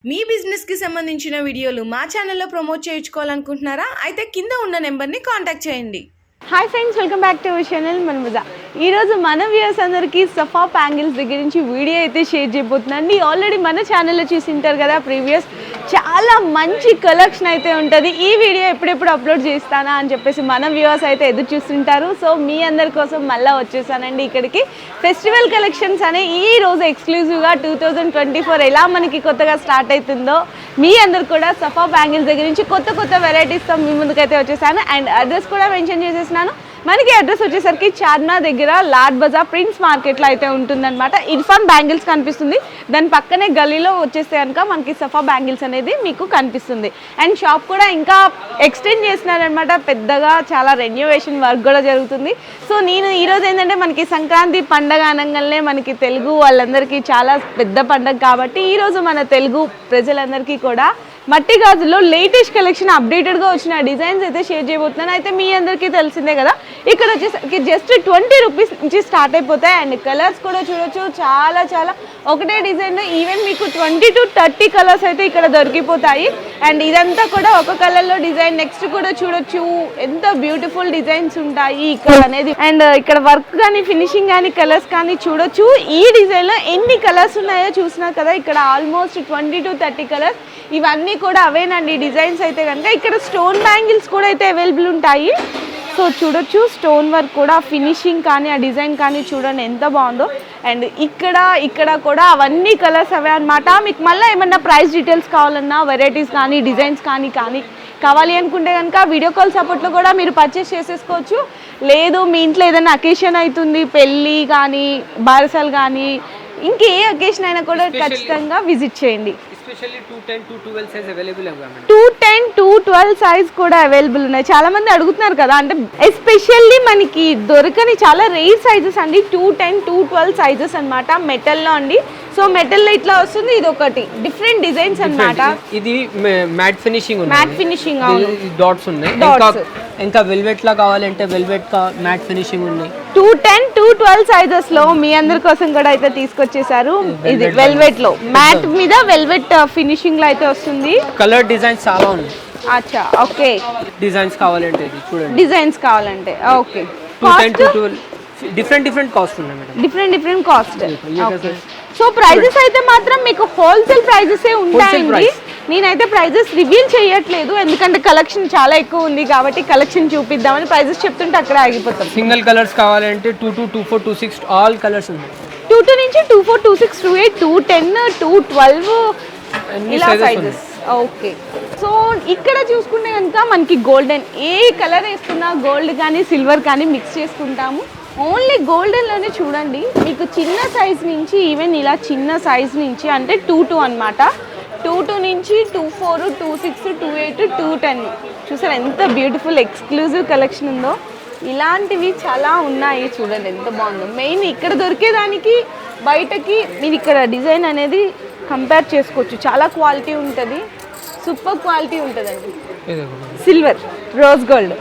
మీ business కి సంబంధించిన వీడియోలు మా ఛానల్లో ప్రమోట్ చేయించుకోవాలనుకుంటున్నారా? అయితే కింద ఉన్న నెంబర్ని కాంటాక్ట్ చేయండి. Hi friends, welcome back to our channel మనముజా. ఈరోజు మన వ్యూయర్స్ అందరికీ సఫా బ్యాంగిల్స్ దగ్గర నుంచి వీడియో అయితే షేర్ చేయబోతున్నాండి. ఆల్రెడీ మన ఛానల్లో చూసి ఉంటారు కదా, ప్రీవియస్ చాలా మంచి కలెక్షన్ అయితే ఉంటుంది. ఈ వీడియో ఎప్పుడెప్పుడు అప్లోడ్ చేస్తానా అని చెప్పేసి మన వ్యూయర్స్ అయితే ఎదురు చూస్తుంటారు. సో మీ అందరి కోసం మళ్ళీ వచ్చేసానండి ఇక్కడికి. ఫెస్టివల్ కలెక్షన్స్ అనే ఈ రోజు ఎక్స్క్లూజివ్గా 2024 ఎలా మనకి కొత్తగా స్టార్ట్ అవుతుందో మీ అందరు కూడా సఫా బ్యాంగిల్స్ దగ్గర నుంచి కొత్త కొత్త వెరైటీస్తో మీ ముందుకైతే వచ్చేసాను. అండ్ అడ్రస్ కూడా మెన్షన్ చేసేసినాను. మనకి అడ్రస్ వచ్చేసరికి చార్మినార్ దగ్గర లాడ్ బజార్ ప్రిన్స్ మార్కెట్లో అయితే ఉంటుందన్నమాట. ఇర్ఫాన్ బ్యాంగిల్స్ కనిపిస్తుంది, దాని పక్కనే గల్లీలో వచ్చేస్తే కనుక మనకి సఫా బ్యాంగిల్స్ అనేది మీకు కనిపిస్తుంది. అండ్ షాప్ కూడా ఇంకా ఎక్స్టెండ్ చేసినారనమాట, పెద్దగా చాలా రెన్యూవేషన్ వర్క్ కూడా జరుగుతుంది. సో నేను ఈరోజు ఏంటంటే మనకి సంక్రాంతి పండగ అనగానే మనకి తెలుగు వాళ్ళందరికీ చాలా పెద్ద పండగ కాబట్టి ఈరోజు మన తెలుగు ప్రజలందరికీ కూడా మట్టి గాజుల్లో లేటెస్ట్ కలెక్షన్ అప్డేటెడ్గా వచ్చిన డిజైన్స్ అయితే షేర్ చేయబోతున్నాను. అయితే మీ అందరికీ తెలిసిందే కదా, ఇక్కడ వచ్చేసరికి జస్ట్ 20 రూపీస్ నుంచి స్టార్ట్ అయిపోతాయి. అండ్ కలర్స్ కూడా చూడొచ్చు, చాలా చాలా ఒకటే డిజైన్ ఈవెన్ మీకు 20 to 30 కలర్స్ అయితే ఇక్కడ దొరికిపోతాయి. అండ్ ఇదంతా కూడా ఒక కలర్లో డిజైన్. నెక్స్ట్ కూడా చూడొచ్చు ఎంత బ్యూటిఫుల్ డిజైన్స్ ఉంటాయి ఇక్కడ అనేది. అండ్ ఇక్కడ వర్క్ కానీ ఫినిషింగ్ కానీ కలర్స్ కానీ చూడొచ్చు. ఈ డిజైన్లో ఎన్ని కలర్స్ ఉన్నాయో చూసినా కదా, ఇక్కడ ఆల్మోస్ట్ 20 to 30 కలర్స్. ఇవన్నీ కూడా అవేనండి డిజైన్స్ అయితే కనుక. ఇక్కడ స్టోన్ బ్యాంగిల్స్ కూడా అయితే అవైలబుల్ ఉంటాయి. సో చూడొచ్చు స్టోన్ వర్క్ కూడా, ఫినిషింగ్ కానీ ఆ డిజైన్ కానీ చూడండి ఎంత బాగుందో. అండ్ ఇక్కడ కూడా అవన్నీ కలర్స్ అవే అనమాట. మీకు మళ్ళీ ఏమన్నా ప్రైస్ డీటెయిల్స్ కావాలన్నా, వెరైటీస్ కానీ డిజైన్స్ కానీ కావాలి అనుకుంటే కనుక వీడియో కాల్ సపోర్ట్లో కూడా మీరు పర్చేస్ చేసేసుకోవచ్చు. లేదు మీ ఇంట్లో ఏదైనా అకేషన్ అవుతుంది, పెళ్ళి కానీ బారసాలు కానీ ఇంకే అకేషన్ అయినా కూడా ఖచ్చితంగా విజిట్ చేయండి. 210 to 12 సైజ్ అవైలబుల్ है मैम. 210 to 12 సైజ్ కూడా అవైలబుల్ ఉన్నాయి. చాలా మంది అడుగుతున్నారు కదా, అంటే ఎస్పెషల్లీ మనకి దొరకని చాలా రేర్ సైజెస్ అండి. 210 to 12 సైజెస్ అన్నమాట, మెటల్లో అండి. సో మెటల్లో ఇట్లా వస్తుంది, ఇది ఒకటి డిఫరెంట్ డిజైన్స్ అన్నమాట. ఇది మ్యాట్ ఫినిషింగ్ ఉంది, మ్యాట్ ఫినిషింగ్ డాట్స్ ఉన్నాయి. ఇంకా వెల్వెట్ లా కావాలంటే వెల్వెట్ కా మ్యాట్ ఫినిషింగ్ ఉన్నాయి. 210 to 12 సైజెస్ లో మీ అందరి కోసం కూడా అయితే తీసుకొచ్చేసారు. ఇది వెల్వెట్ లో మ్యాట్ మీద వెల్వెట్ ఫినిషింగ్ లో అయితే వస్తుంది. కలర్ డిజైన్స్ చాలా ఉన్నాయి. అచ్చా, ఓకే. డిజైన్స్ కావాలంటే ఇది చూడండి, డిజైన్స్ కావాలంటే ఓకే. 210 to 12 డిఫరెంట్ కాస్ట్ ఉన్నాయి madam. Different cost. So prices అయితే మాత్రం మీకు హోల్సేల్ ప్రైజెస్ ఉంటాయండి. నేనైతే ప్రైజెస్ రివీల్ చేయట్లేదు, ఎందుకంటే కలెక్షన్ చాలా ఎక్కువ ఉంది కాబట్టి కలెక్షన్ చూపిద్దామని ప్రైజెస్ చెప్తుంటే అక్కడ ఆగిపోతాం. సింగిల్ కలర్స్ కావాలంటే 22, 24, 26 ఆల్ కలర్స్ ఉన్నాయి. 22 నుంచి 24, 26, 28, 210, 212 ఇలా సైజెస్. ఓకే. సో ఇక్కడ చూసుకుంటే కనుక మనకి గోల్డెన్, ఏ కలర్ వేసుకున్నా గోల్డ్ కానీ సిల్వర్ కానీ మిక్స్ చేసుకుంటాము. ఓన్లీ గోల్డెన్లోనే చూడండి, మీకు చిన్న సైజ్ నుంచి ఈవెన్ ఇలా చిన్న సైజ్ నుంచి అంటే 22 అనమాట. 22 నుంచి 24, 26, 28, 210 చూసారు ఎంత బ్యూటిఫుల్ ఎక్స్క్లూజివ్ కలెక్షన్ ఉందో. ఇలాంటివి చాలా ఉన్నాయి చూడండి ఎంత బాగుందో. మెయిన్ ఇక్కడ దొరికేదానికి బయటకి మీరు ఇక్కడ డిజైన్ అనేది కంపేర్ చేసుకోవచ్చు. చాలా క్వాలిటీ ఉంటుంది, సూపర్ క్వాలిటీ ఉంటుందండి. సిల్వర్, రోజ్ గోల్డ్,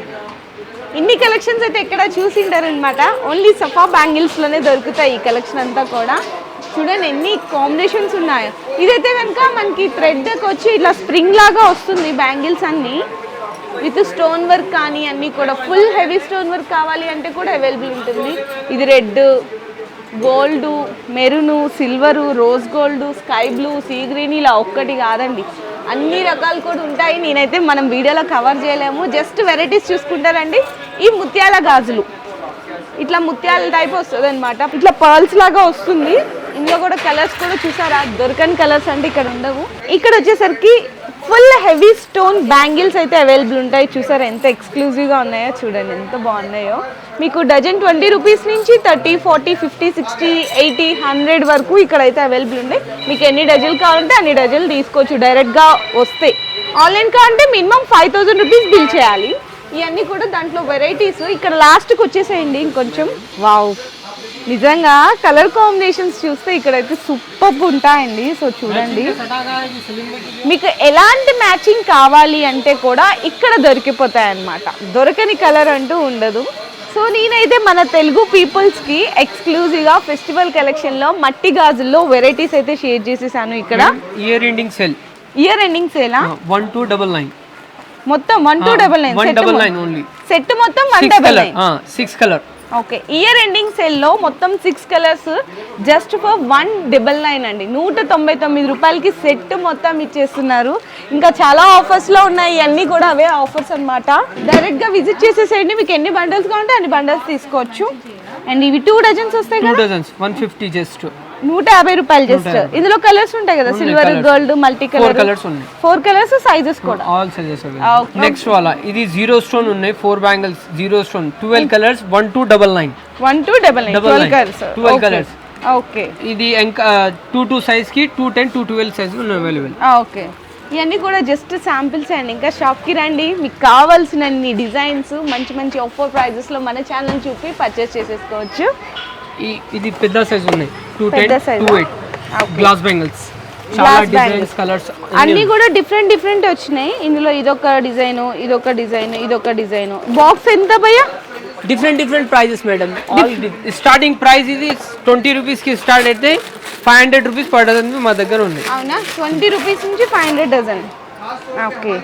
ఇన్ని కలెక్షన్స్ అయితే ఎక్కడ చూసింటారనమాట. ఓన్లీ సఫా బ్యాంగిల్స్లోనే దొరుకుతాయి ఈ కలెక్షన్ అంతా కూడా. చూడండి ఎన్ని కాంబినేషన్స్ ఉన్నాయో. ఇదైతే కనుక మనకి థ్రెడ్కి వచ్చి ఇట్లా స్ప్రింగ్ లాగా వస్తుంది బ్యాంగిల్స్ అన్నీ, విత్ స్టోన్ వర్క్ కానీ అన్నీ కూడా. ఫుల్ హెవీ స్టోన్ వర్క్ కావాలి అంటే కూడా అవైలబుల్ ఉంటుంది. ఇది red, gold, maroon, silver, rose gold, sky blue, sea green, ఇలా ఒక్కటి కాదండి అన్ని రకాలు కూడా ఉంటాయి. నేనైతే మనం వీడియోలో కవర్ చేయలేము, జస్ట్ వెరైటీస్ చూసుకుంటారండి. ఈ ముత్యాల గాజులు ఇట్లా ముత్యాల టైప్ వస్తుంది అనమాట, ఇట్లా పర్ల్స్ లాగా వస్తుంది. ఇందులో కూడా కలర్స్ కూడా చూసారా, దొరకని కలర్స్ అంటే ఇక్కడ ఉండవు. ఇక్కడ వచ్చేసరికి ఫుల్ హెవీ స్టోన్ బ్యాంగిల్స్ అయితే అవైలబుల్ ఉంటాయి. చూసారా ఎంత ఎక్స్క్లూజివ్గా ఉన్నాయో, చూడండి ఎంత బాగున్నాయో. మీకు డజన్ 20 రూపీస్ నుంచి 30, 40, 50, 60, 80, 100 వరకు ఇక్కడైతే అవైలబుల్ ఉన్నాయి. మీకు ఎన్ని డజన్లు కావాలంటే అన్ని డజన్లు తీసుకోవచ్చు డైరెక్ట్గా వస్తే. ఆన్లైన్ కావాలంటే మినిమం 5000 రూపీస్ బిల్ చేయాలి. ఇవన్నీ కూడా దాంట్లో వెరైటీస్. ఇక్కడ లాస్ట్కి వచ్చేసేయండి ఇంకొంచెం. వావ్, నిజంగా కలర్ కాంబినేషన్స్ చూస్తే ఇక్కడైతే సూపర్ ఉంటాయండి. సో చూడండి, మీకు ఎలాంటి మ్యాచింగ్ కావాలి అంటే కూడా ఇక్కడ దొరికిపోతాయి అన్నమాట. దొరకని కలర్ అంటూ ఉండదు. సో నేనైతే మన తెలుగు పీపుల్స్కి ఎక్స్క్లూజివ్గా ఫెస్టివల్ కలెక్షన్లో మట్టి గాజుల్లో వెరైటీస్ అయితే షేర్ చేసేసాను. ఇక్కడ year ending sale year ending సేలా 1299 మొత్తం 1299 199 ఓన్లీ సెట్ మొత్తం 199 6 colour okay year ending sale లో మొత్తం 6 కలర్స్ జస్ట్ ఫర్ 199 అండి 199 రూపాయలకి సెట్ మొత్తం ఇచ్చేస్తున్నారు. ఇంకా చాలా ఆఫర్స్ లో ఉన్నాయి, ఇవన్నీ కూడా అవే ఆఫర్స్ అన్నమాట. డైరెక్ట్ గా విజిట్ చేసేసేయండి, మీకు ఎన్ని బండల్స్ కావాలంటే అన్ని బండల్స్ తీసుకోవచ్చు. అండ్ ఇవి 2 డజన్స్ వస్తాయి కదా, 2 డజన్స్ 150 జస్ట్ 150 రూపాయలు జస్ట్. ఇందులో కలర్స్ ఉంటాయి కదా, silver, gold, multi colour. 4 colours ఉన్నాయి, 4 కలర్స్ సైజెస్ కూడా ఆల్ సైజెస్ అవైలబుల్. నెక్స్ట్ వాలా ఇది 0 స్టోన్ ఉన్నాయి, 4 bangles 0 stone 12 colours 1299 1299 colours 12 colours. Okay ఇది ఇంకా 2 సైజ్ కి 210 212 సైజ్ ఉన్నాయి అవైలబుల్. ఓకే ఇవన్నీ కూడా జస్ట్ శాంపిల్స్ అండి. ఇంకా షాప్కి రండి, మీకు కావాల్సిన డిజైన్స్ మంచి మంచి ఆఫర్ ప్రైజెస్లో మన ఛానల్ చూపి పర్చేస్ చేసేసుకోవచ్చు. ఇది పెద్ద సైజ్ ఉన్నాయి 210 28 గ్లాస్ బ్యాంగిల్స్, చాలా డిజైన్స్ కలర్స్ అన్ని కూడా డిఫరెంట్ వచ్చినాయి. ఇందులో ఇదొక డిజైన్, ఇదొక డిజైన్, ఇదొక డిజైన్. బాక్స్ ఎంత భయ్యా? Different prices madam. Starting price ఇది 20 రూపీస్ కి స్టార్ట్ అయితే 500 రూపీస్ పర్ డజన్ మా దగ్గర ఉంది. అవునా, 20 రూపీస్ నుంచి 500 డజన్. ఓకే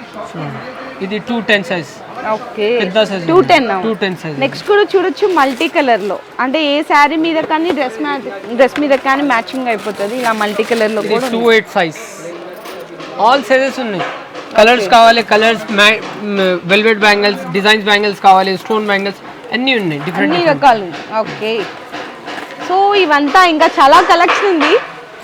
ఇది 210 సైజ్. ఓకే పెద్ద సైజ్ 210 సైజ్. నెక్స్ట్ కూడా చూడొచ్చు మల్టీ కలర్ లో, అంటే ఏ శారీ మీద కానీ డ్రెస్ మీద కానీ మ్యాచింగ్ అయిపోతుంది. ఇలా మల్టీ కలర్ లో కూడా 28 సైజ్, ఆల్ సైజెస్ ఉన్నాయి. కలర్స్ కావాలి, colours velvet bangles, designs bangles కావాలి, స్టోన్ బ్యాంగిల్స్ అన్నీ ఉన్నాయి, డిఫరెంట్ రకాలు. ఓకే సో ఇవంతా ఇంకా చాలా కలెక్షన్ ఉంది.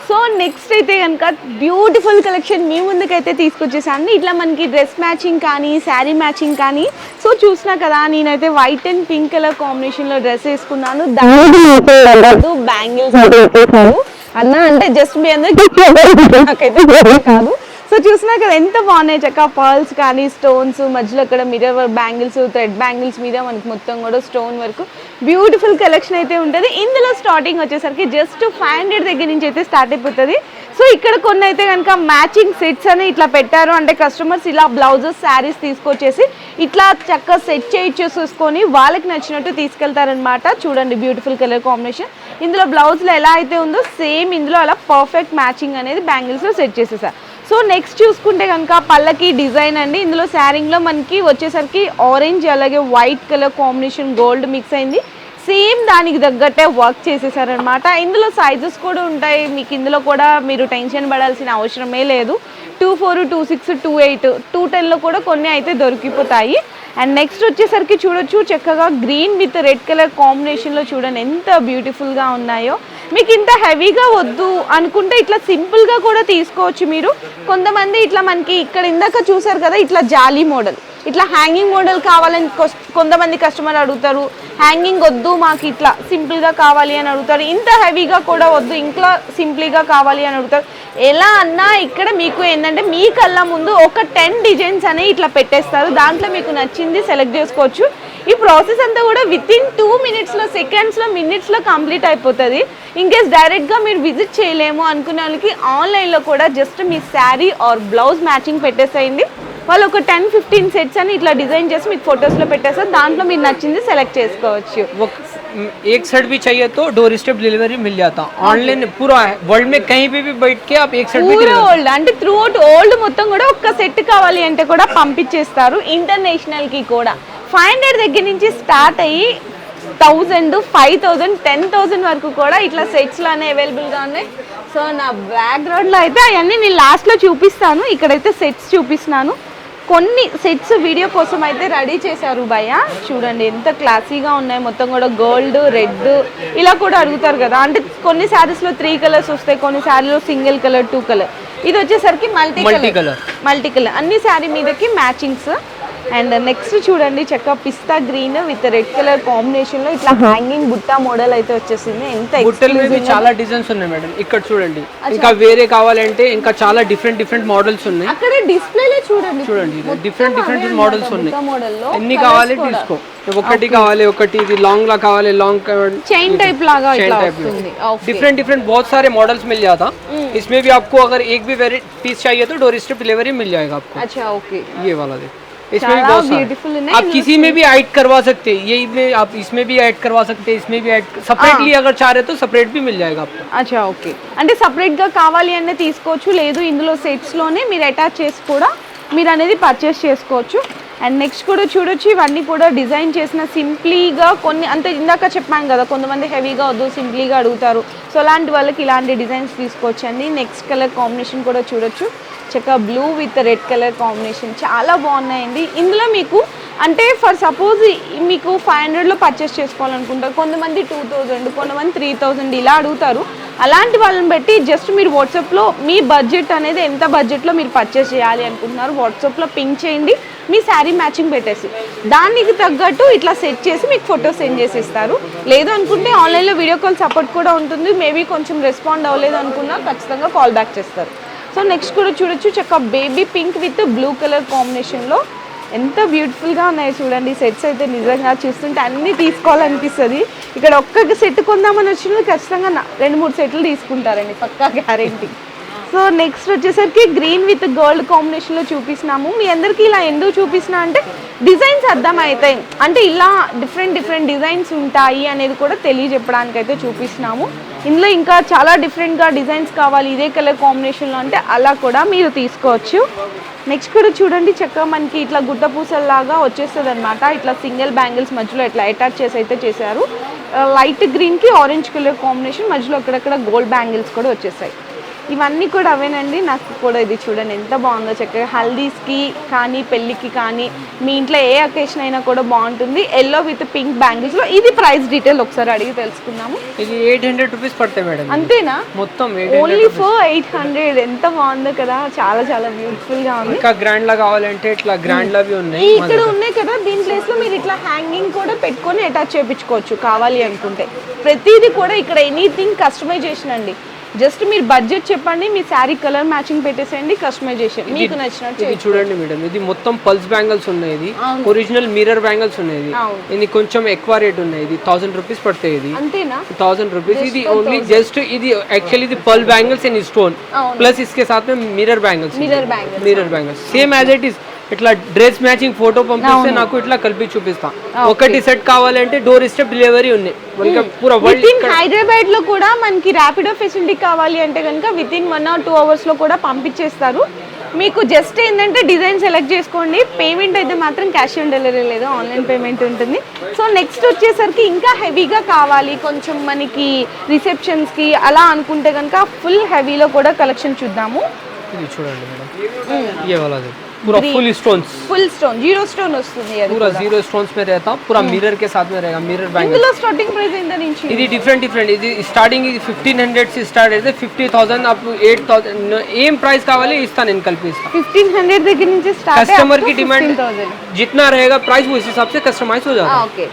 సో నెక్స్ట్ అయితే కనుక బ్యూటిఫుల్ కలెక్షన్ మీ ముందుకైతే తీసుకొచ్చేసాను. ఇట్లా మనకి డ్రెస్ మ్యాచింగ్ కానీ శారీ మ్యాచింగ్ కానీ. సో చూసినా కదా, నేనైతే వైట్ అండ్ పింక్ కలర్ కాంబినేషన్లో డ్రెస్ వేసుకున్నాను. దాని బ్యాంగిల్స్ అన్న అంటే జస్ట్ మీ అందరికీ నాకైతే కాదు. సో చూసినా కదా ఎంత బాగున్నాయి చక్క, పర్ల్స్ కానీ స్టోన్స్ మధ్యలో అక్కడ మిర్రర్ బ్యాంగిల్స్, థ్రెడ్ బ్యాంగిల్స్ మీద మనకి మొత్తం కూడా స్టోన్ వరకు బ్యూటిఫుల్ కలెక్షన్ అయితే ఉంటుంది. ఇందులో స్టార్టింగ్ వచ్చేసరికి జస్ట్ 500 దగ్గర నుంచి అయితే స్టార్ట్ అయిపోతుంది. సో ఇక్కడ కొన్ని అయితే కనుక మ్యాచింగ్ సెట్స్ అని ఇట్లా పెట్టారు, అంటే కస్టమర్స్ ఇలా బ్లౌజెస్ శారీస్ తీసుకొచ్చేసి ఇట్లా చక్కగా సెట్ చేయించేసుకొని వాళ్ళకి నచ్చినట్టు తీసుకెళ్తారనమాట. చూడండి బ్యూటిఫుల్ కలర్ కాంబినేషన్. ఇందులో బ్లౌజ్లో ఎలా అయితే ఉందో సేమ్ ఇందులో అలా పర్ఫెక్ట్ మ్యాచింగ్ అనేది బ్యాంగిల్స్లో సెట్ చేసేసారు. సో నెక్స్ట్ చూసుకుంటే కనుక పల్లకి డిజైన్ అండి. ఇందులో శారీలో మనకి వచ్చేసరికి ఆరెంజ్ అలాగే white colour combination gold mix అయింది. సేమ్ దానికి తగ్గట్టే వర్క్ చేసేసారనమాట. ఇందులో సైజెస్ కూడా ఉంటాయి మీకు, ఇందులో కూడా మీరు టెన్షన్ పడాల్సిన అవసరమే లేదు. 24, 26, 28, 210లో కూడా కొన్ని అయితే దొరికిపోతాయి. అండ్ నెక్స్ట్ వచ్చేసరికి చూడొచ్చు చక్కగా గ్రీన్ విత్ రెడ్ కలర్ కాంబినేషన్లో చూడండి ఎంత బ్యూటిఫుల్గా ఉన్నాయో. మీకు ఇంత హెవీగా వద్దు అనుకుంటే ఇట్లా సింపుల్గా కూడా తీసుకోవచ్చు మీరు. కొంతమంది ఇట్లా మనకి ఇక్కడ ఇందాక చూసారు కదా, ఇట్లా జాలీ మోడల్, ఇట్లా హ్యాంగింగ్ మోడల్ కావాలని కొంతమంది కస్టమర్ అడుగుతారు. హ్యాంగింగ్ వద్దు మాకు ఇట్లా సింపుల్గా కావాలి అని అడుగుతారు. ఇంత హెవీగా కూడా వద్దు, ఇంకా సింపుల్గా కావాలి అని అడుగుతారు. ఎలా అన్నా ఇక్కడ మీకు ఏంటంటే మీ కళ్ళ ముందు ఒక 10 డిజైన్స్ అనేవి ఇట్లా పెట్టేస్తారు. దాంట్లో మీకు నచ్చింది సెలెక్ట్ చేసుకోవచ్చు. ఈ ప్రాసెస్ అంతా కూడా వితిన్ 2 మినిట్స్లో, సెకండ్స్లో, మినిట్స్లో కంప్లీట్ అయిపోతుంది. ఇన్కేస్ డైరెక్ట్గా మీరు విజిట్ చేయలేము అనుకునే వాళ్ళకి ఆన్లైన్లో కూడా just me sari are blouse matching పెట్టేసేయండి. వాళ్ళు ఒక 10-15 సెట్స్ అని ఇట్లా డిజైన్ చేసి మీకు ఫొటోస్లో పెట్టేస్తారు. దాంట్లో మీరు నచ్చింది సెలెక్ట్ చేసుకోవచ్చు. एक सेट भी चाहिए तो डोर स्टेप डिलीवरी मिल जाता. ऑनलाइन पूरा वर्ल्ड में कहीं भी बैठ के आप एक सेट పూరా ఓల్డ్ అంటే త్రూ అవుట్ ఓల్డ్ మొత్తం కూడా ఒక్క సెట్ కావాలి అంటే కూడా పంపించేస్తారు. ఇంటర్నేషనల్కి కూడా 500 దగ్గర నుంచి స్టార్ట్ అయ్యి 1000, 5000, 10,000 వరకు కూడా ఇట్లా సెట్స్లోనే అవైలబుల్గా ఉన్నాయి. సో నా బ్యాక్గ్రౌండ్లో అయితే అవన్నీ నేను లాస్ట్లో చూపిస్తాను. ఇక్కడైతే సెట్స్ చూపిస్తున్నాను. కొన్ని సెట్స్ వీడియో కోసం అయితే రెడీ చేశారు భయ్య. చూడండి ఎంత క్లాసీగా ఉన్నాయి. మొత్తం కూడా గోల్డ్, రెడ్ ఇలా కూడా అడుగుతారు కదా, అంటే కొన్ని శారీస్లో 3 కలర్స్ వస్తాయి, కొన్ని శారీలో సింగిల్ కలర్, 2 కలర్. ఇది వచ్చేసరికి మల్టీ కలర్ అన్ని శారీ మీదకి మ్యాచింగ్స్. అండ్ నెక్స్ట్ చూడండి చక్కగా పిస్తా green with red colour combination లో ఇట్లా హ్యాంగింగ్ బుట్ట మోడల్ అయితే వచ్చేసింది. ఎంత చాలా డిజైన్స్ ఉన్నాయి మేడం. ఇక్కడ చూడండి, ఇంకా వేరే కావాలంటే ఇంకా చాలా డిఫరెంట్ మోడల్స్ ఉన్నాయి. అక్కడ డిస్ప్లేలో చూడండి డిఫరెంట్ మోడల్స్ ఉన్నాయి. ఎన్ని కావాలి తీసుకో. ఒకటి కావాలి, ఒకటి ఇది లాంగ్ లా కావాలి, లాంగ్ चेन टाइप लागा इట్లా వస్తుంది. डिफरेंट बहुत सारे मॉडल्स मिल जाता. इसमें भी आपको अगर एक भी वेराइटी पीस चाहिए तो डोर स्टेप डिलीवरी मिल जाएगा आपको. अच्छा ओके. ये वाला देखो इसमें भी చాలా बहुत सारे బ్యూటిఫుల్ ఉన్నాయి आप किसी में भी ऐड करवा सकते हैं, ये में आप इसमें भी ऐड करवा सकते हैं, इसमें भी ऐड सेपरेटली अगर चाह रहे तो सेपरेट भी मिल जाएगा आपको। అచ్చా ఓకే, అంటే సపరేట్గా కావాలి అంటే తీసుకోవచ్చు, లేదు ఇందులో సెట్స్లోనే మీరు అటాచ్ చేసి కూడా మీరు అనేది పర్చేస్ చేసుకోవచ్చు. అండ్ నెక్స్ట్ కూడా చూడొచ్చు, ఇవన్నీ కూడా డిజైన్ చేసిన సింప్లీగా కొన్ని, అంతే ఇందాక చెప్పాను కదా కొంతమంది హెవీగా వద్దు సింప్లీగా అడుగుతారు, సో అలాంటి వాళ్ళకి ఇలాంటి డిజైన్స్ తీసుకోవచ్చండి. నెక్స్ట్ కలర్ కాంబినేషన్ కూడా చూడొచ్చు, చక్కగా blue with red colour combination చాలా బాగున్నాయండి. ఇందులో మీకు అంటే ఫర్ సపోజ్ మీకు 500లో పర్చేస్ చేసుకోవాలనుకుంటారు, కొంతమంది 2000, కొంతమంది 3000 ఇలా అడుగుతారు. అలాంటి వాళ్ళని బట్టి జస్ట్ మీరు వాట్సాప్లో మీ బడ్జెట్ అనేది ఎంత బడ్జెట్లో మీరు పర్చేస్ చేయాలి అనుకుంటున్నారు వాట్సాప్లో పింక్ చేయండి, మీ శారీ మ్యాచింగ్ పెట్టేసి దానికి తగ్గట్టు ఇట్లా సెట్ చేసి మీకు ఫోటో సెండ్ చేసి ఇస్తారు. లేదు అనుకుంటే ఆన్లైన్లో వీడియో కాల్ సపోర్ట్ కూడా ఉంటుంది, మేబీ కొంచెం రెస్పాండ్ అవ్వలేదు అనుకున్నా ఖచ్చితంగా కాల్ బ్యాక్ చేస్తారు. సో నెక్స్ట్ కూడా చూడొచ్చు, చక్కగా baby pink with blue colour కాంబినేషన్లో ఎంత బ్యూటిఫుల్గా ఉన్నాయి చూడండి. సెట్స్ అయితే నిజంగా చూస్తుంటే అన్నీ తీసుకోవాలనిపిస్తుంది. ఇక్కడ ఒక్క సెట్ కొందామని వచ్చిన ఖచ్చితంగా 2-3 సెట్లు తీసుకుంటారండి పక్కా గ్యారెంటీ. సో నెక్స్ట్ వచ్చేసరికి గ్రీన్ విత్ గోల్డ్ కాంబినేషన్లో చూపిస్తున్నాము. మీ అందరికీ ఇలా ఎందుకు చూపిస్తున్నా అంటే డిజైన్స్ అర్థమవుతాయి, అంటే ఇలా డిఫరెంట్ డిజైన్స్ ఉంటాయి అనేది కూడా తెలియజెప్పడానికి అయితే చూపిస్తున్నాము. ఇందులో ఇంకా చాలా డిఫరెంట్గా డిజైన్స్ కావాలి ఇదే కలర్ కాంబినేషన్లో అంటే అలా కూడా మీరు తీసుకోవచ్చు. నెక్స్ట్ కూడా చూడండి, చక్కగా మనకి ఇట్లా గుట్ట పూసల్లాగా వచ్చేస్తుంది అనమాట. ఇట్లా సింగిల్ బ్యాంగిల్స్ మధ్యలో ఇట్లా అటాచ్ చేసి అయితే చేశారు. లైట్ గ్రీన్కి ఆరెంజ్ కలర్ కాంబినేషన్, మధ్యలో అక్కడక్కడ గోల్డ్ బ్యాంగిల్స్ కూడా వచ్చేసాయి. ఇవన్నీ కూడా అవేనండి. నాకు కూడా ఇది చూడండి ఎంత బాగుందో, చక్కగా హల్దీస్కి కానీ పెళ్ళికి కానీ మీ ఇంట్లో ఏ అకేషన్ అయినా కూడా బాగుంటుంది. ఎల్లో విత్ పింక్ బ్యాంగిల్స్లో. ఇది ప్రైస్ డీటెయిల్ ఒకసారి అడిగి తెలుసుకుందాము. ఇది 800 రూపీస్ పడతాయి మేడం, అంతేనా? మొత్తం ఓన్లీ ఫర్ 800. ఎంత బాగుందో కదా, చాలా చాలా బ్యూటిఫుల్ గా ఉంది. ఇంకా గ్రాండ్ లా కావాలంటే ఇట్లా గ్రాండ్ లా ఉన్నాయి ఇక్కడ ఉన్నాయి కదా, దీని ప్లేస్ లో మీరు ఇట్లా హ్యాంగింగ్ కూడా పెట్టుకొని అటాచ్ చేయించుకోవచ్చు కావాలి అనుకుంటే. ప్రతిదీ కూడా ఇక్కడ ఎనీథింగ్ కస్టమైజేషన్ అండి. జస్ట్ మీరు బడ్జెట్ చెప్పండి, మీ శారీ కలర్ మ్యాచింగ్ పెట్టేసేయండి, కస్టమైజేషన్ మీకు నచ్చినట్టు. ఇది చూడండి మేడం, ఇది మొత్తం పల్స్ బ్యాంగిల్స్ ఉన్నాయి, ఇది ఒరిజినల్ మిర్రర్ బ్యాంగిల్స్ ఉన్నాయి. ఇది కొంచెం ఎక్కువ రేట్ ఉన్నాయి, ఇది 1000 రూపీస్ పడతాయి. ఇది అంతేనా? 1000 రూపీస్. ఇది ఓన్లీ జస్ట్ ఇది యాక్చుअली ఇది పల్ బ్యాంగిల్స్ అండ్ స్టోన్ ప్లస్ इसके साथ में mirror bangles same as it is. ఇట్లా డ్రెస్ మ్యాచింగ్ ఫోటో పంపిస్తే నాకు ఇట్లా కలిపి చూపిస్తా. ఒకటి సెట్ కావాలంటే డోర్ స్టెప్ డెలివరీ ఉన్నాయి. హైదరాబాద్ లో కూడా మనకి ర్యాపిడో ఫెసిలిటీ కావాలి అంటే కనుక విత్ ఇన్ 1 or 2 hours లో కూడా పంపించేస్తారు. మీకు జస్ట్ ఏంటంటే డిజైన్ సెలెక్ట్ చేసుకోండి. పేమెంట్ అయితే మాత్రం క్యాష్ ఆన్ డెలివరీ లేదు, ఆన్లైన్ పేమెంట్ ఉంటుంది. సో నెక్స్ట్ వచ్చేసరికి ఇంకా హెవీగా కావాలి కొంచెం మనకి రిసెప్షన్స్కి అలా అనుకుంటే కనుక ఫుల్ హెవీలో కూడా కలెక్షన్ చూద్దాము. ఇది చూడండి మేడం, ये वाला देखो पूरा फुल स्टोन 0 స్టోన్ వస్తుంది. అది पूरा 0 स्टोन्स में रहता, पूरा मिरर के साथ में रहेगा, मिरर बैंगल. ఇందులో స్టార్టింగ్ ప్రైస్ ఎంత నుంచి? ఇది డిఫరెంట్ ఇది స్టార్టింగ్ ఇది 1500 से స్టార్ట్ అయితే 50,000 అప్ టు 8,000 ఏం ప్రైస్ కావాలి ఇస్తా నేను కల్పిస్తా. 1500 దగ్గర నుంచి స్టార్ట్. కస్టమర్ की डिमांड जितना रहेगा प्राइस उस हिसाब से कस्टमाइज हो जाता है. ఓకే,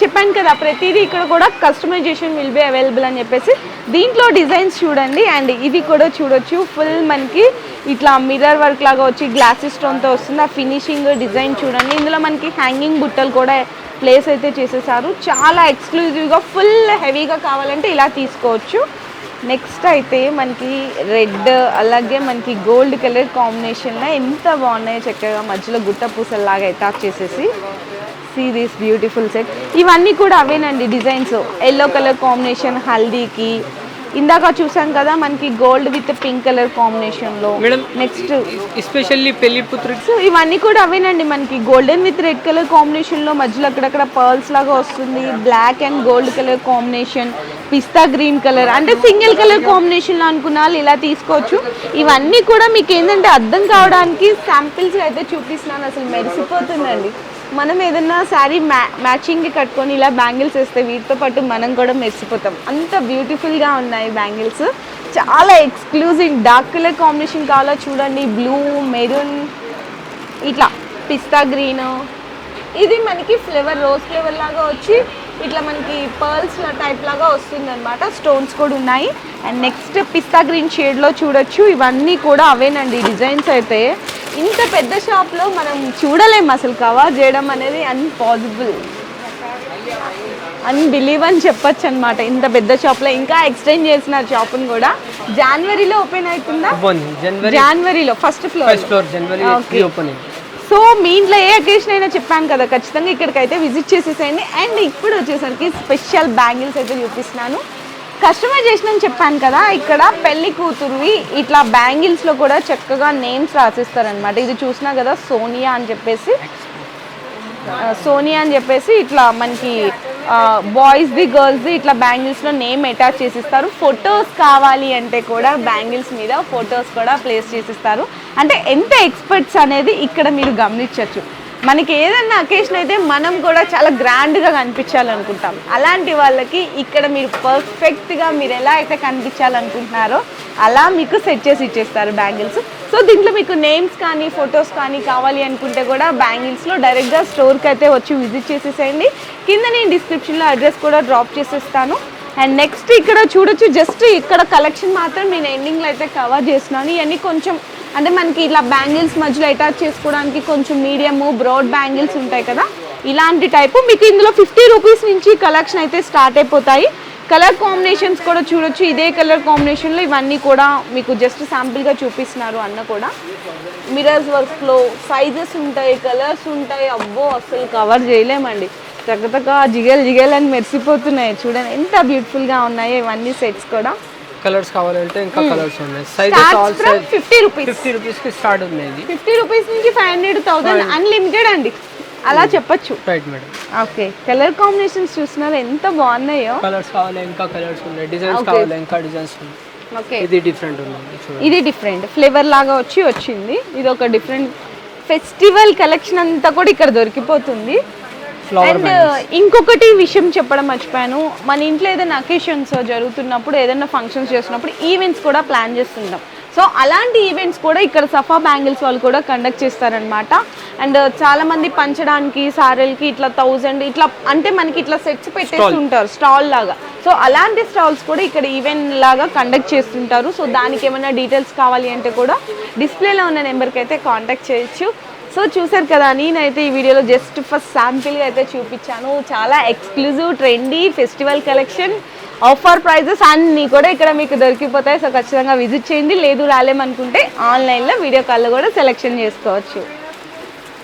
చెప్పాను కదా ప్రతిదీ ఇక్కడ కూడా కస్టమైజేషన్ విల్ బి అవైలబుల్ అని చెప్పేసి. దీంట్లో డిజైన్స్ చూడండి, అండ్ ఇది కూడా చూడొచ్చు ఫుల్ మనకి ఇట్లా మిర్రర్ వర్క్ లాగా వచ్చి గ్లాసెస్ స్టోన్తో వస్తుంది. ఆ ఫినిషింగ్ డిజైన్ చూడండి. ఇందులో మనకి హ్యాంగింగ్ బుట్టలు కూడా ప్లేస్ అయితే చేసేసారు. చాలా ఎక్స్క్లూజివ్గా ఫుల్ హెవీగా కావాలంటే ఇలా తీసుకోవచ్చు. నెక్స్ట్ అయితే మనకి రెడ్ అలాగే మనకి గోల్డ్ కలర్ కాంబినేషన్లో ఎంత బాగున్నాయో, చక్కగా మధ్యలో గుట్ట పూసల్లాగా అటాచ్ చేసేసి. See this beautiful set. ఇవన్నీ కూడా అవేనండి డిజైన్స్. ఎల్లో కలర్ కాంబినేషన్ హల్దీకి, ఇందాక చూసాం కదా మనకి గోల్డ్ విత్ పింక్ కలర్ కాంబినేషన్లో. నెక్స్ట్ ఎస్పెషల్లీ పెళ్లి పుత్రి. సో ఇవన్నీ కూడా అవేనండి మనకి గోల్డెన్ విత్ రెడ్ కలర్ కాంబినేషన్లో, మధ్యలో అక్కడక్కడ పర్ల్స్ లాగా వస్తుంది. Black and gold colour combination, పిస్తా గ్రీన్ కలర్, అంటే సింగిల్ కలర్ కాంబినేషన్లో అనుకున్న వాళ్ళు ఇలా తీసుకోవచ్చు. ఇవన్నీ కూడా మీకు ఏంటంటే అర్థం కావడానికి శాంపిల్స్ అయితే చూపిస్తున్నాను. అసలు మెరిసిపోతుందండి. మనం ఏదన్నా శారీ మ్యాచింగ్కి కట్టుకొని ఇలా బ్యాంగిల్స్ వేస్తే వీటితో పాటు మనం కూడా మెరిసిపోతాం. అంత బ్యూటిఫుల్గా ఉన్నాయి బ్యాంగిల్స్, చాలా ఎక్స్క్లూజివ్. డార్క్ కలర్ కాంబినేషన్ కావాలో చూడండి, బ్లూ, మెరూన్, ఇట్లా పిస్తా గ్రీన్. ఇది మనకి ఫ్లేవర్ రోజ్ ఫ్లేవర్ లాగా వచ్చి ఇట్లా మనకి పర్ల్స్ టైప్ లాగా వస్తుంది అనమాట. స్టోన్స్ కూడా ఉన్నాయి. అండ్ నెక్స్ట్ పిస్తా గ్రీన్ షేడ్లో చూడొచ్చు. ఇవన్నీ కూడా అవేనండి డిజైన్స్. అయితే ఇంత పెద్ద షాప్లో మనం చూడలేము, అసలు కవర్ చేయడం అనేది అన్పాసిబుల్, అన్బిలీవ్ అని చెప్పొచ్చు అనమాట. ఇంత పెద్ద షాప్లో ఇంకా ఎక్స్టెండ్ చేసినారు షాప్ని కూడా. జనవరిలో ఓపెన్ అవుతుందా? జనవరిలో ఫస్ట్ ఫ్లోర్ జనవరి ఓపెనింగ్. సో సో మీ ఇంట్లో ఏ అకేషన్ అయినా చెప్పాను కదా, ఖచ్చితంగా ఇక్కడికైతే విజిట్ చేసేసేయండి. అండ్ ఇప్పుడు వచ్చేసరికి స్పెషల్ బ్యాంగిల్స్ అయితే చూపిస్తున్నాను. కస్టమైజేషన్ అని చెప్పాను కదా, ఇక్కడ పెళ్లి కూతురువి ఇట్లా బ్యాంగిల్స్లో కూడా చక్కగా నేమ్స్ రాసిస్తారనమాట. ఇది చూసినా కదా సోనియా అని చెప్పేసి ఇట్లా మనకి బాయ్స్ది గర్ల్స్ది ఇట్లా బ్యాంగిల్స్లో నేమ్ అటాచ్ చేసిస్తారు. ఫొటోస్ కావాలి అంటే కూడా బ్యాంగిల్స్ మీద ఫొటోస్ కూడా ప్లేస్ చేసిస్తారు. అంటే ఎంత ఎక్స్పర్ట్స్ అనేది ఇక్కడ మీరు గమనించవచ్చు. మనకి ఏదన్నా అకేషన్ అయితే మనం కూడా చాలా గ్రాండ్గా కనిపించాలనుకుంటాం. అలాంటి వాళ్ళకి ఇక్కడ మీరు పర్ఫెక్ట్గా మీరు ఎలా అయితే కనిపించాలనుకుంటున్నారో అలా మీకు సెట్ చేసి ఇచ్చేస్తారు బ్యాంగిల్స్. సో దీంట్లో మీకు నేమ్స్ కానీ ఫొటోస్ కానీ కావాలి అనుకుంటే కూడా బ్యాంగిల్స్లో డైరెక్ట్గా స్టోర్కి అయితే వచ్చి విజిట్ చేసేసేయండి. కింద నేను డిస్క్రిప్షన్లో అడ్రస్ కూడా డ్రాప్ చేసేస్తాను. అండ్ నెక్స్ట్ ఇక్కడ చూడొచ్చు, జస్ట్ ఇక్కడ కలెక్షన్ మాత్రం నేను ఎండింగ్లో అయితే కవర్ చేస్తున్నాను. ఇవన్నీ కొంచెం అంటే మనకి ఇట్లా బ్యాంగిల్స్ మధ్యలో అటాచ్ చేసుకోవడానికి కొంచెం మీడియము బ్రాడ్ బ్యాంగిల్స్ ఉంటాయి కదా, ఇలాంటి టైపు మీకు ఇందులో 50 రూపీస్ నుంచి కలెక్షన్ అయితే స్టార్ట్ అయిపోతాయి. కలర్ కాంబినేషన్స్ కూడా చూడొచ్చు. ఇదే కలర్ కాంబినేషన్లో ఇవన్నీ కూడా మీకు జస్ట్ శాంపుల్గా చూపిస్తున్నారు అన్న కూడా. మిరర్స్ వర్క్స్లో సైజెస్ ఉంటాయి, కలర్స్ ఉంటాయి. అబ్బో అసలు కవర్ చేయలేమండి. చక్కగా జిగేల్ అని మెరిసిపోతున్నాయి. చూడండి ఎంత బ్యూటిఫుల్గా ఉన్నాయో ఇవన్నీ సెట్స్ కూడా. కలర్స్ కావాలంటే ఇంకా కలర్స్ ఉన్నాయి. Sizes all size 50 rupees 50 rupees కి స్టార్ట్ ఉంది. 50 రూపీస్ నుంచి 500, 1000 అన్లిమిటెడ్ అండి, అలా చెప్పొచ్చు. Right madam. Okay, colour combinations చూస్తున్నారు ఎంత బాగున్నాయో. కలర్స్ కావాలి ఇంకా కలర్స్ ఉన్నాయి, డిజైన్స్ కావాలి ఇంకా డిజైన్స్ ఉన్నాయి. ఓకే, ఇది డిఫరెంట్ ఉంది చూడండి. ఇది డిఫరెంట్ ఫ్లేవర్ లాగా వచ్చింది. ఇది ఒక డిఫరెంట్ ఫెస్టివల్ కలెక్షన్ అంతా కూడా ఇక్కడ దొరికిపోతుంది. అండ్ ఇంకొకటి విషయం చెప్పడం మర్చిపోయాను, మన ఇంట్లో ఏదైనా అకేషన్స్ జరుగుతున్నప్పుడు ఏదైనా ఫంక్షన్స్ చేస్తున్నప్పుడు ఈవెంట్స్ కూడా ప్లాన్ చేస్తుంటాం. సో అలాంటి ఈవెంట్స్ కూడా ఇక్కడ సఫా బ్యాంగిల్స్ వాళ్ళు కూడా కండక్ట్ చేస్తారనమాట. అండ్ చాలా మంది పంచడానికి సారెలకి ఇట్లా 1000 ఇట్లా అంటే మనకి ఇట్లా సెట్స్ పెట్టేస్తుంటారు స్టాల్ లాగా. సో అలాంటి స్టాల్స్ కూడా ఇక్కడ ఈవెంట్ లాగా కండక్ట్ చేస్తుంటారు. సో దానికి ఏమైనా డీటెయిల్స్ కావాలి అంటే కూడా డిస్ప్లేలో ఉన్న నెంబర్కి అయితే కాంటాక్ట్ చేయొచ్చు. సో చూసారు కదా, నేనైతే ఈ వీడియోలో జస్ట్ ఫస్ట్ శాంపిల్గా అయితే చూపించాను. చాలా exclusive trendy festival collection, offer prices అన్నీ కూడా ఇక్కడ మీకు దొరికిపోతాయి. సో ఖచ్చితంగా విజిట్ చేయండి. లేదు రాలేమనుకుంటే ఆన్లైన్లో వీడియో కాల్లో కూడా సెలెక్షన్ చేసుకోవచ్చు.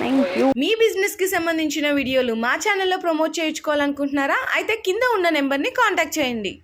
Thank you. మీ బిజినెస్కి సంబంధించిన వీడియోలు మా ఛానల్లో ప్రమోట్ చేయించుకోవాలనుకుంటున్నారా? అయితే కింద ఉన్న నెంబర్ని కాంటాక్ట్ చేయండి.